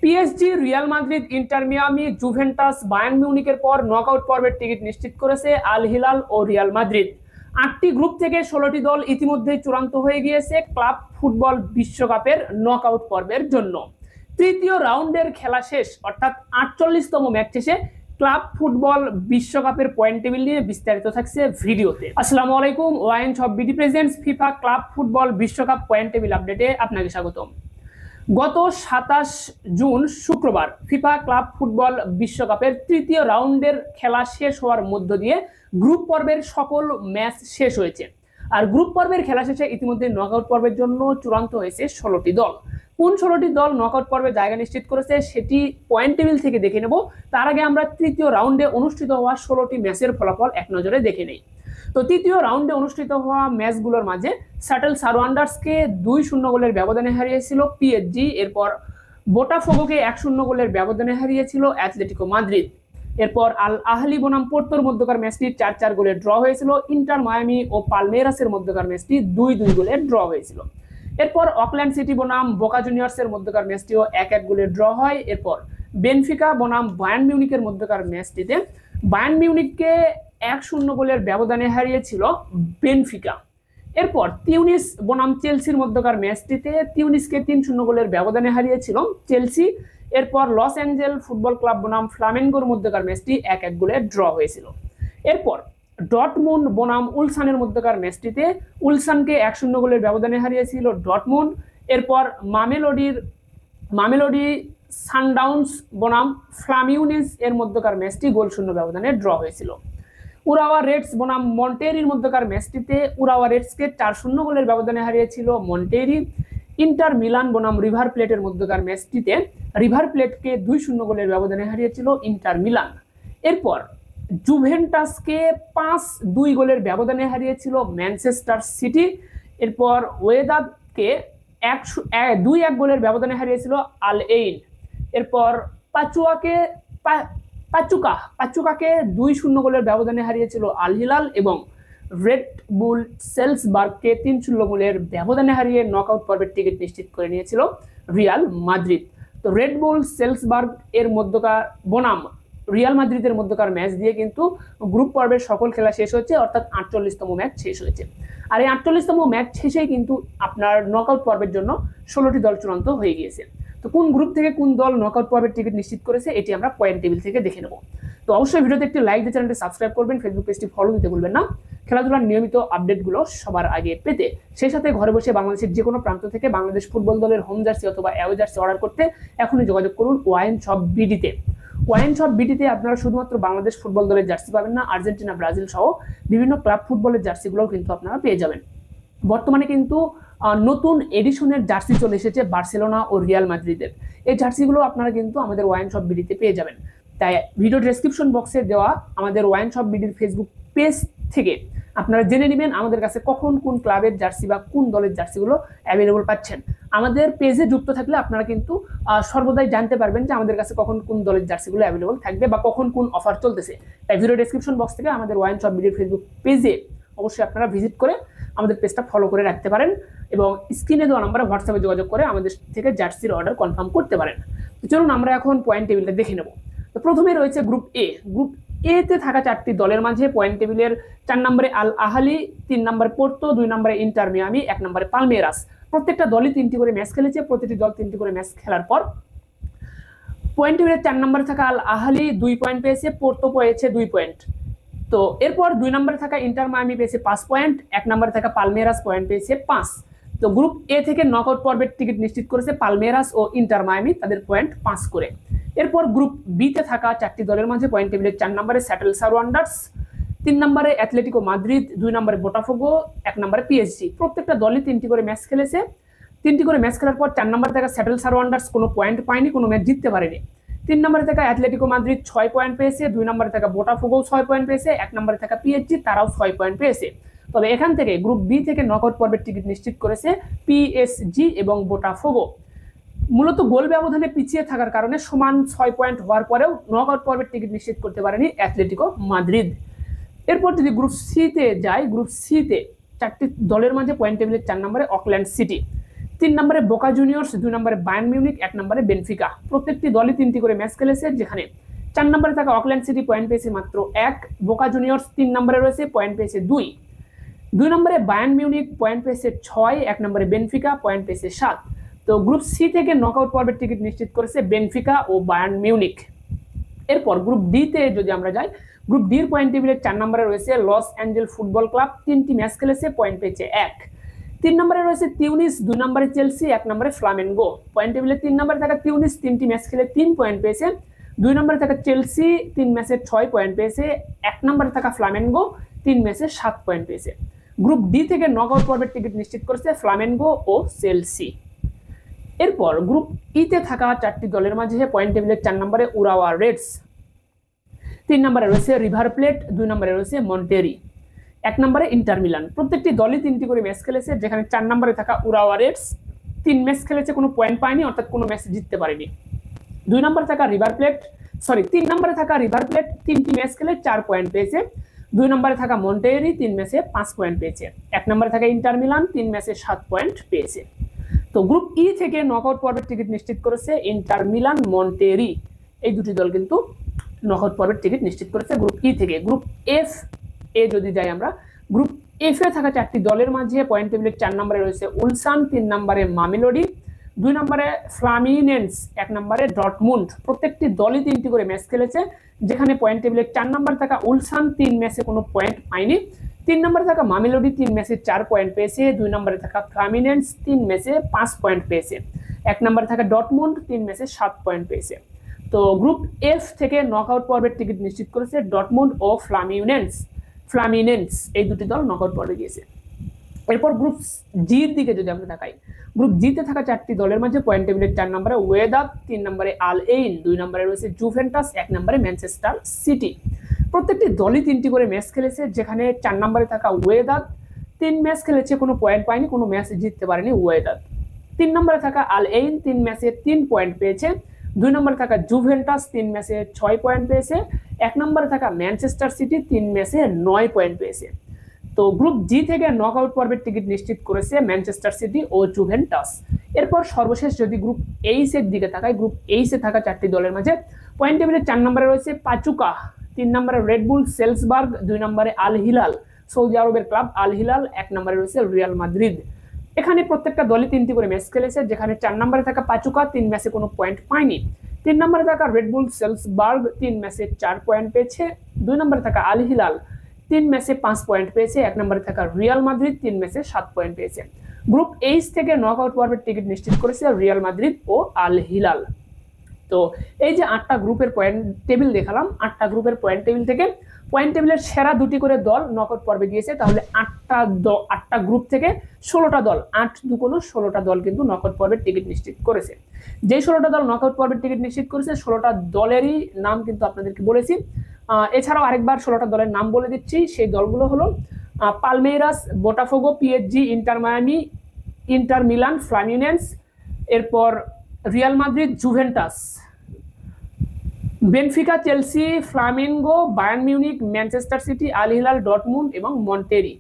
PSG, Real Madrid, Inter Miami, Juventus, Bayern মিউনিকের পর knockout পর্বের টিকিট নিশ্চিত করেছে আল হিলাল ও রিয়াল মাদ্রিদ। 8টি গ্রুপ থেকে 16টি দল ইতিমধ্যেই চূড়ান্ত হয়ে গিয়েছে ক্লাব ফুটবল বিশ্বকাপের নকআউট পর্বের জন্য। তৃতীয় রাউন্ডের খেলা শেষ, অর্থাৎ 48তম ম্যাচ শেষে ক্লাব ফুটবল বিশ্বকাপের পয়েন্ট টেবিল নিয়ে বিস্তারিত থাকছে ভিডিওতে। আসসালামু আলাইকুম, wine shop BD presents FIFA club football বিশ্বকাপ পয়েন্ট টেবিল আপডেটে আপনাকে স্বাগতম। গত 27 জুন শুক্রবার ফিফা ক্লাব ফুটবল বিশ্বকাপের তৃতীয় রাউন্ডের খেলা শেষ হওয়ার মধ্য দিয়ে গ্রুপ পর্বের সকল ম্যাচ শেষ হয়েছে। আর গ্রুপ পর্বের খেলা শেষে ইতিমধ্যে নকআউট পর্বের জন্য চূড়ান্ত হয়েছে 16টি দল। কোন 16টি দল নকআউট পর্বে জায়গা নিশ্চিত করেছে সেটি পয়েন্ট টেবিল থেকে দেখে নেব। তার আগে আমরা তৃতীয় রাউন্ডে অনুষ্ঠিত হওয়া 16টি ম্যাচের ফলাফল এক নজরে দেখে নেই। তো তৃতীয় রাউন্ডে অনুষ্ঠিত হওয়া ম্যাচগুলোর মাঝে স্যাটেল সারওয়ান্ডার্সকে 2-0 গোলের ব্যবধানে হারিয়েছিল পিএসজি। এরপর বোটাফোগোকে 1-0 গোলের ব্যবধানে হারিয়েছিল অ্যাথলেটিকো মাদ্রিদ। এরপর আল আহলি বনাম পোর্তোর মধ্যকার ম্যাচটি 4-4 গোলে ড্র হয়েছিল। ইন্টার মায়ামি ও পালমেরাসের মধ্যকার ম্যাচটি 2-2 গোলে ড্র হয়েছিল। এরপর অকল্যান্ড সিটি বনাম বোকা জুনিয়র্সের মধ্যকার ম্যাচটিও 1-1 গোলে ড্র হয়। এরপর বেনফিকা বনাম বায়ার্ন মিউনিকের মধ্যকার ম্যাচটিতে বায়ার্ন মিউনিককে 1-0 গোলের ব্যবধানে হারিয়েছিল বেনফিকা। এরপর তিউনিস বনাম চেলসির মধ্যকার ম্যাচটিতে তিউনিসকে 3-0 গোলের ব্যবধানে হারিয়েছিল চেলসি। এরপর লস অ্যাঞ্জেল ফুটবল ক্লাব বনাম ফ্লামেঙ্গোর মধ্যকার ম্যাচটি 1-1 গোলে ড্র হয়েছিল। এরপর ডর্টমুন্ড বনাম উলসানের মধ্যকার ম্যাচটিতে উলসানকে 1-0 গোলের ব্যবধানে হারিয়েছিল ডর্টমুন্ড। এরপর মামেলোডি সানডাউন্স বনাম ফ্লামিউনিস এর মধ্যকার ম্যাচটি গোলশূন্য ব্যবধানে ড্র হয়েছিল। উরাওয়া রেডস বনাম মন্টেরির মধ্যকার ম্যাচটিতে উরাওয়া রেডসকে 4-0 গোলের ব্যবধানে হারিয়েছিল মন্টেরি। ইন্টার মিলান বনাম রিভার প্লেটের মধ্যকার ম্যাচটিতে রিভার প্লেটকে 2-0 গোলের ব্যবধানে হারিয়েছিল ইন্টার মিলান। এরপর জুভেন্টাসকে 5-2 গোলের ব্যবধানে হারিয়েছিল ম্যানচেস্টার সিটি। এরপর ওয়েদাদকে 2-1 গোলের ব্যবধানে হারিয়েছিল আল এইন। এরপর পাচুকাকে 2-0 গোলের ব্যবধানে হারিয়েছিল আল হিলাল এবং রেড বুল সেলসবার্গকে 3-0 গোলের ব্যবধানে হারিয়ে নকআউট পর্বের টিকিট নিশ্চিত করে নিয়েছিল রিয়াল মাদ্রিদ। তো রেড বুল সেলসবার্গ এর মধ্যকার বনাম রিয়াল মাদ্রিদের মধ্যকার ম্যাচ দিয়ে কিন্তু গ্রুপ পর্বের সকল খেলা শেষ হচ্ছে, অর্থাৎ 48তম ম্যাচ শেষ হয়েছে। আর এই 48তম ম্যাচ শেষেই কিন্তু আপনার নকআউট পর্বের জন্য 16টি দল চূড়ান্ত হয়ে গিয়েছে। তো কোন গ্রুপ থেকে কোন দল নকআউট পর্বের টিকিট নিশ্চিত করেছে এটি আমরা পয়েন্ট টেবিল থেকে দেখে নেব। তো অবশ্যই ভিডিওতে একটি লাইক দিয়ে চ্যানেলটি সাবস্ক্রাইব করবেন, ফেসবুক পেজটি ফলো দিতে ভুলবেন না খেলাধুলার নিয়মিত আপডেটগুলো সবার আগে পেতে। সেই সাথে ঘরে বসে বাংলাদেশের যে কোনো প্রান্ত থেকে বাংলাদেশ ফুটবল দলের হোম জার্সি অথবা অ্যাওয়ে জার্সি অর্ডার করতে এখনই যোগাযোগ করুন ওয়াইন শপ বিডিতে। ওয়াইন শপ বিডিতে আপনারা শুধুমাত্র বাংলাদেশ ফুটবল দলের জার্সি পাবেন না, আর্জেন্টিনা, ব্রাজিল সহ বিভিন্ন ক্লাব ফুটবলের জার্সিগুলোও কিন্তু আপনারা পেয়ে যাবেন। বর্তমানে কিন্তু নতুন এডিশনের জার্সি চলে এসেছে বার্সেলোনা ও রিয়াল মাদ্রিদের। এই জার্সিগুলো আপনারা কিন্তু আমাদের ওয়াইন শপ বিডিতে পেয়ে যাবেন। তাই ভিডিও ডেসক্রিপশন বক্সে দেওয়া আমাদের ওয়াইন শপ বিডির ফেসবুক পেজ থেকে আপনারা জেনে নেবেন আমাদের কাছে কখন কোন ক্লাবের জার্সি বা কোন দলের জার্সিগুলো অ্যাভেলেবল পাচ্ছেন। আমাদের পেজে যুক্ত থাকলে আপনারা কিন্তু সর্বদাই জানতে পারবেন যে আমাদের কাছে কখন কোন দলের জার্সিগুলো অ্যাভেলেবল থাকবে বা কখন কোন অফার চলতেছে। তাই ভিডিও ডেসক্রিপশন বক্স থেকে আমাদের ওয়াইন শপ বিডির ফেসবুক পেজে অবশ্যই আপনারা ভিজিট করে আমাদের পেজটা ফলো করে রাখতে পারেন এবং স্ক্রিনে দেওয়া নাম্বারে হোয়াটসঅ্যাপে যোগাযোগ করে আমাদের থেকে জার্সির অর্ডার কনফার্ম করতে পারেন। তো চলুন আমরা এখন পয়েন্ট টেবিলটা দেখে নেব। তো প্রথমে রয়েছে গ্রুপ এ। গ্রুপ এ তে থাকা 4টি দলের মাঝে পয়েন্ট টেবিলের 4 নম্বরে আল আহলি, 3 নম্বরে পোর্তো, 2 নম্বরে ইন্টার মিয়ামি, 1 নম্বরে পালমেরাস। প্রত্যেকটা দলই 3টি করে ম্যাচ খেলেছে। প্রতিটি দল 3টি করে ম্যাচ খেলার পর পয়েন্ট টেবিলের 4 নম্বরে থাকা আল আহলি 2 পয়েন্ট পেয়েছে, পোর্তো পেয়েছে 2 পয়েন্ট। তো এরপর 2 নম্বরে থাকা ইন্টার মায়ামি পেয়েছে 5 পয়েন্ট, 1 নম্বরে থাকা পালমেরাস পয়েন্ট পেয়েছে 5। তো গ্রুপ এ থেকে নকআউট পর্বের টিকিট নিশ্চিত করেছে পালমেরাস ও ইন্টার মায়ামি, তাদের পয়েন্ট 5 করে। এরপর গ্রুপ বি তে থাকা 4টি দলের মাঝে পয়েন্ট টেবিলের 4 নম্বরে স্যাটেল সারওয়ান্ডার্স, 3 নম্বরে অ্যাথলেটিকো মাদ্রিদ, 2 নম্বরে বোটাফোগো, 1 নম্বরে পিএসজি। প্রত্যেকটা দলই 3টি করে ম্যাচ খেলেছে। 3টি করে ম্যাচ খেলার পর 4 নম্বরে থাকা স্যাটেল সারওয়ান্ডার্স কোনো পয়েন্ট পায়নি, কোনো ম্যাচ জিততে পারেনি। 3 নম্বরে থাকা অ্যাথলেটিকো মাদ্রিদ 6 পয়েন্ট পেয়েছে, 2 নম্বরে থাকা বোটাফোগো 6 পয়েন্ট পেয়েছে, 1 নম্বরে থাকা পিএসজি তারাও 6 পয়েন্ট পেয়েছে। তবে এখান থেকে গ্রুপ বি থেকে নকআউট পর্বের টিকিট নিশ্চিত করেছে পিএসজি এবং বোটাফোগো। মূলত গোল ব্যবধানে পিছিয়ে থাকার কারণে সমান 6 পয়েন্ট হওয়ার পরেও নকআউট পর্বের টিকিট নিশ্চিত করতে পারেনি অ্যাথলেটিকো মাদ্রিদ। এরপর যদি গ্রুপ সি তে যাই, গ্রুপ সি তে 4টি দলের মাঝে পয়েন্ট টেবিলের 4 নম্বরে অকল্যান্ড সিটি, 3 নম্বরে বোকা জুনিয়র্স, 2 নম্বরে বায়ার্ন মিউনিক, 1 নম্বরে বেনফিকা। প্রত্যেকটি দলই 3টি করে ম্যাচ খেলেছে, যেখানে 4 নম্বরে থাকা অকল্যান্ড সিটি পয়েন্ট পেয়েছে মাত্র 1, বোকা জুনিয়র্স 3 নম্বরে রয়েছে, পয়েন্ট পেয়েছে 2 নম্বরে বায়ার্ন মিউনিক পয়েন্ট পেয়েছে 6, 1 নম্বরে বেনফিকা পয়েন্ট পেয়েছে 7। তো গ্রুপ সি থেকে নকআউট পর্বের টিকিট নিশ্চিত করেছে বেনফিকা ও বায়ার্ন মিউনিক। এরপর গ্রুপ ডি তে যদি আমরা যাই, গ্রুপ ডি এর পয়েন্ট টেবিলে 4 নম্বরে রয়েছে লস অ্যাঞ্জেল ফুটবল ক্লাব, 3টি ম্যাচ খেলেছে, পয়েন্ট পেয়েছে 1। 3 নম্বরে রয়েছে তিউনিস, 2 নম্বরে চেলসি, 1 নম্বরে ফ্লামেঙ্গো। পয়েন্ট টেবিলে 3 নম্বরে থাকা তিউনিস 3টি ম্যাচ খেলে 3 পয়েন্ট পেয়েছে, 2 নম্বরে থাকা চেলসি 3 ম্যাচে 6 পয়েন্ট পেয়েছে, 1 নম্বরে থাকা ফ্লামেঙ্গো 3 ম্যাচে 7 পয়েন্ট পেয়েছে। গ্রুপ ডি থেকে নকআউট পর্বের টিকিট নিশ্চিত করেছে ফ্লামেঙ্গো ও চেলসি। এরপর গ্রুপ ই তে থাকা 4টি দলের মাঝে পয়েন্ট টেবিলে 4 নম্বরে উরাওয়া রেডস, 3 নম্বরে রয়েছে রিভার প্লেট, 2 নম্বরে রয়েছে মন্টেরি, 1 নম্বরে ইন্টার মিলান। প্রত্যেকটি দলই 3টি করে ম্যাচ খেলেছে, যেখানে 4 নম্বরে থাকা উরাওয়া রেডস 3 ম্যাচ খেলেছে, কোনো পয়েন্ট পায়নি, অর্থাৎ কোনো ম্যাচ জিততে পারেনি। 2 নম্বরে থাকা রিভার প্লেট 3 নম্বরে থাকা রিভার প্লেট 3টি ম্যাচ খেলে 4 পয়েন্ট পেয়েছে, 2 নম্বরে থাকা মন্টেরি 3 ম্যাচে 5 পয়েন্ট পেয়েছে, 1 নম্বরে থাকা ইন্টার মিলান 3 ম্যাচে 7 পয়েন্ট পেয়েছে। তো গ্রুপ ই থেকে নকআউট পর্বের টিকিট নিশ্চিত করেছে ইন্টার মিলান, মন্টেরি, এই দুটি দল কিন্তু নকআউট পর্বের টিকিট নিশ্চিত করেছে গ্রুপ ই থেকে। গ্রুপ এফ এ যদি যাই আমরা, গ্রুপ এফ এ থাকা 4টি দলের মাঝে পয়েন্ট টেবিলে 4 নম্বরে রয়েছে উলসান, 3 নম্বরে মামেলোডি, 2 নম্বরে ফ্লামিনেন্স, 1 নম্বরে ডর্টমুন্ড। প্রত্যেকটি দলই 3টি করে ম্যাচ খেলেছে, যেখানে পয়েন্ট টেবিলে 4 নম্বর থাকা উলসান 3 ম্যাচে কোনো পয়েন্ট পায়নি, 3 নম্বরে থাকা মামেলোডি 3 ম্যাচে 4 পয়েন্ট পেয়েছে, 2 নম্বরে থাকা ফ্লামিনেন্স 3 ম্যাচে 5 পয়েন্ট পেয়েছে, 1 নম্বরে থাকা ডর্টমুন্ড 3 ম্যাচে 7 পয়েন্ট পেয়েছে। তো গ্রুপ এফ থেকে নকআউট পর্বের টিকিট নিশ্চিত করেছে ডর্টমুন্ড ও ফ্লামিনেন্স, এই দুটি দল নকআউট পর্বে গিয়েছে। এরপর গ্রুপ জির দিকে যদি আমরা তাকাই, গ্রুপ জিতে থাকা 4টি দলের মাঝে পয়েন্ট টেবিলের 4 নম্বরে ওয়েদাদ, 3 নম্বরে আল এইন, 2 নম্বরে রয়েছে জুভেন্টাস, 1 নম্বরে ম্যানচেস্টার সিটি। প্রত্যেকটি দলই 3টি করে ম্যাচ খেলেছে, যেখানে 4 নম্বরে থাকা ওয়েদাদ 3 ম্যাচ খেলেছে, কোনো পয়েন্ট পায়নি, কোনো ম্যাচ জিততে পারেনি ওয়েদাদ। 3 নম্বরে থাকা আল এইন 3 ম্যাচে 3 পয়েন্ট পেয়েছে, 2 নম্বরে থাকা জুভেন্টাস 3 ম্যাচে 6 পয়েন্ট পেয়েছে, 1 নম্বরে থাকা ম্যানচেস্টার সিটি 3 ম্যাচে 9 পয়েন্ট পেয়েছে। তো গ্রুপ জি থেকে নকআউট পর্বের টিকিট নিশ্চিত করেছে ম্যানচেস্টার সিটি ও জুভেন্টাস। এরপর সর্বশেষ যদি গ্রুপ এইচ এর দিকে তাকাই, গ্রুপ এইচ এ থাকা 4টি দলের মাঝে পয়েন্ট টেবিলে 4 নম্বরে রয়েছে পাচুকা, 3 নম্বরে রেডবুল সেলসবার্গ, 2 নম্বরে আল হিলাল, সৌদি আরবের ক্লাব আল হিলাল, 1 নম্বরে রয়েছে রিয়াল মাদ্রিদ। এখানে প্রত্যেকটা দলই 3টি করে ম্যাচ খেলেছে, যেখানে 4 নম্বরে থাকা পাচুকা 3 ম্যাচে কোনো পয়েন্ট পায়নি, 3 নম্বরে থাকা রেডবুল সেলসবার্গ 3 ম্যাচে 4 পয়েন্ট পেয়েছে, 2 নম্বরে থাকা আল হিলাল 3 ম্যাচে 5 পয়েন্ট পেয়েছে, 1 নম্বরে থাকা রিয়াল মাদ্রিদ 3 ম্যাচে 7 পয়েন্ট পেয়েছে। গ্রুপ এইচ থেকে নকআউট পর্বের টিকিট নিশ্চিত করেছে রিয়াল মাদ্রিদ ও আল হিলাল। তো এই যে 8টা গ্রুপের পয়েন্ট টেবিল দেখালাম, 8টা গ্রুপের পয়েন্ট টেবিল থেকে পয়েন্ট টেবিলের সেরা 2টি করে দল নকআউট পর্বে গিয়েছে। তাহলে 8টা গ্রুপ থেকে 16টা দল, 8 2 কোনো 16টা দল কিন্তু নকআউট পর্বের টিকিট নিশ্চিত করেছে। যেই 16টা দল নকআউট পর্বের টিকিট নিশ্চিত করেছে, 16টা দলেরই নাম কিন্তু আপনাদেরকে বলেছি। এছাড়াও আরেকবার 16টা দলের নাম বলে দিচ্ছি। সেই দলগুলো হলো Palmeiras, Botafogo, PSG, Inter Miami, Inter Milan, Fluminense, এরপর Real Madrid, Juventus, Benfica, Chelsea, Flamengo, Bayern Munich, Manchester City, Al Hilal, Dortmund এবং মন্টেরি।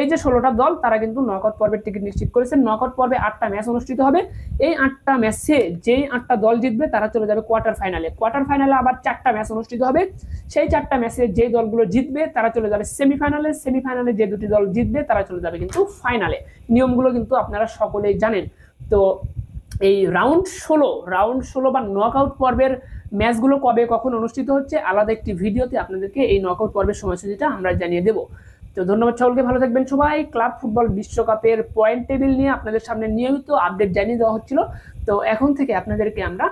এই যে 16টা দল, তারা কিন্তু নকআউট পর্বের টিকিট নিশ্চিত করেছে। নকআউট পর্বে 8টা ম্যাচ অনুষ্ঠিত হবে। এই 8টা ম্যাচে যেই 8টা দল জিতবে তারা চলে যাবে কোয়ার্টার ফাইনালে। কোয়ার্টার ফাইনালে আবার 4টা ম্যাচ অনুষ্ঠিত হবে। সেই 4টা ম্যাচে যেই দলগুলো জিতবে তারা চলে যাবে সেমিফাইনালে। সেমিফাইনালে যে দুটি দল জিতবে তারা চলে যাবে কিন্তু ফাইনালে। নিয়মগুলো কিন্তু আপনারা সকলেই জানেন। তো এই রাউন্ড 16 বা নকআউট পর্বের ম্যাচগুলো কবে কখন অনুষ্ঠিত হচ্ছে আলাদা একটি ভিডিওতে আপনাদেরকে এই নকআউট পর্বের সময়সূচিটা আমরা জানিয়ে দেব। তো ধন্যবাদ সকলকে, ভালো থাকবেন সবাই। ক্লাব ফুটবল বিশ্বকাপের পয়েন্ট টেবিল নিয়ে আপনাদের সামনে নিয়মিত আপডেট জানিয়ে দেওয়া হচ্ছিল। তো এখন থেকে আপনাদেরকে আমরা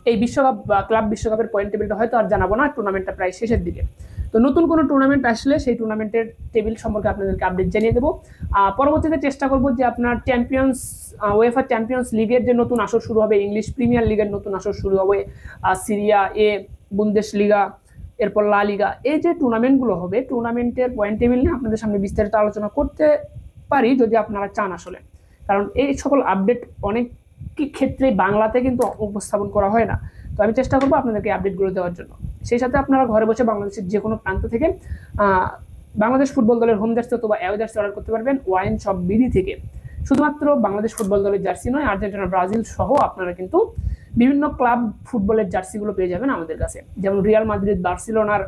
এই বিশ্বকাপ বা ক্লাব বিশ্বকাপের পয়েন্ট টেবিলটা হয়তো আর জানাবো না, টুর্নামেন্টটা প্রায় শেষের দিকে। তো নতুন কোনো টুর্নামেন্ট আসলে সেই টুর্নামেন্টের টেবিল সম্পর্কে আপনাদেরকে আপডেট জানিয়ে দেবো। পরবর্তীতে চেষ্টা করব যে আপনার ওয়েফা চ্যাম্পিয়ন্স লিগের যে নতুন আসর শুরু হবে, ইংলিশ প্রিমিয়ার লিগের নতুন আসর শুরু হবে, সিরিয়া এ, বুন্দেশ লিগা, এরপর লা লিগা, এই যে টুর্নামেন্টগুলো হবে, টুর্নামেন্টের পয়েন্ট টেবিল নিয়ে আপনাদের সামনে বিস্তারিত আলোচনা করতে পারি যদি আপনারা চান আসলে। কারণ এই সকল আপডেট অনেক ক্ষেত্রে বাংলাতে কিন্তু উপস্থাপন করা হয় না। তো আমি চেষ্টা করবো আপনাদেরকে আপডেটগুলো দেওয়ার জন্য। সেই সাথে আপনারা ঘরে বসে বাংলাদেশের যে কোনো প্রান্ত থেকে বাংলাদেশ ফুটবল দলের হোম জার্সি অথবা অ্যাওয়ে জার্সি অর্ডার করতে পারবেন ওয়াইন শপ বিডি থেকে। শুধুমাত্র বাংলাদেশ ফুটবল দলের জার্সি নয়, আর্জেন্টিনা, ব্রাজিল সহ আপনারা কিন্তু বিভিন্ন ক্লাব ফুটবলের জার্সিগুলো পেয়ে যাবেন আমাদের কাছে। যেমন রিয়াল মাদ্রিদ, বার্সেলোনার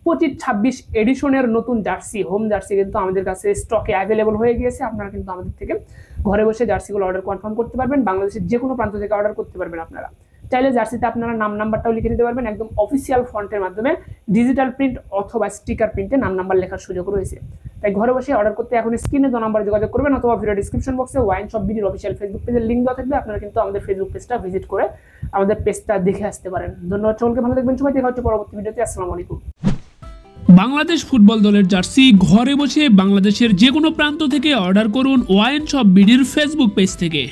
25-26 এডিশনের নতুন জার্সি, হোম জার্সি কিন্তু আমাদের কাছে স্টকে অ্যাভেলেবল হয়ে গিয়েছে। আপনারা কিন্তু আমাদের থেকে ঘরে বসে জার্সিগুলো অর্ডার কনফার্ম করতে পারবেন। বাংলাদেশের যে কোনো প্রান্ত থেকে অর্ডার করতে পারবেন। আপনারা চাইলে জার্সিতে আপনারা নাম নাম্বারটাও লিখে দিতে পারবেন, একদম অফিসিয়াল ফন্টের মাধ্যমে ডিজিটাল প্রিন্ট অথবা স্টিকার প্রিন্টে নাম নাম্বার লেখার সুযোগ রয়েছে। তাই ঘরে বসে অর্ডার করতে এখন স্ক্রিনে দেওয়া নাম্বারে যোগাযোগ করবেন, অথবা ভিডিও ডিসক্রিপশন বক্সে ওয়াইন শপ বিডির অফিসিয়াল ফেসবুক পেজের লিঙ্ক দেওয়া থাকবে। আপনারা কিন্তু আমাদের ফেসবুক পেজটা ভিজিট করে আমাদের পেজটা দেখে আসতে পারেন। ধন্যবাদ সকলকে, ভালো থাকবেন সবাই। দেখা হচ্ছে পরবর্তী ভিডিওতে। আসসালামু আলাইকুম। বাংলাদেশ ফুটবল দলের জার্সি ঘরে বসে বাংলাদেশের যে কোনো প্রান্ত থেকে অর্ডার করুন ওয়াইন শপ বিডির ফেসবুক পেজ থেকে।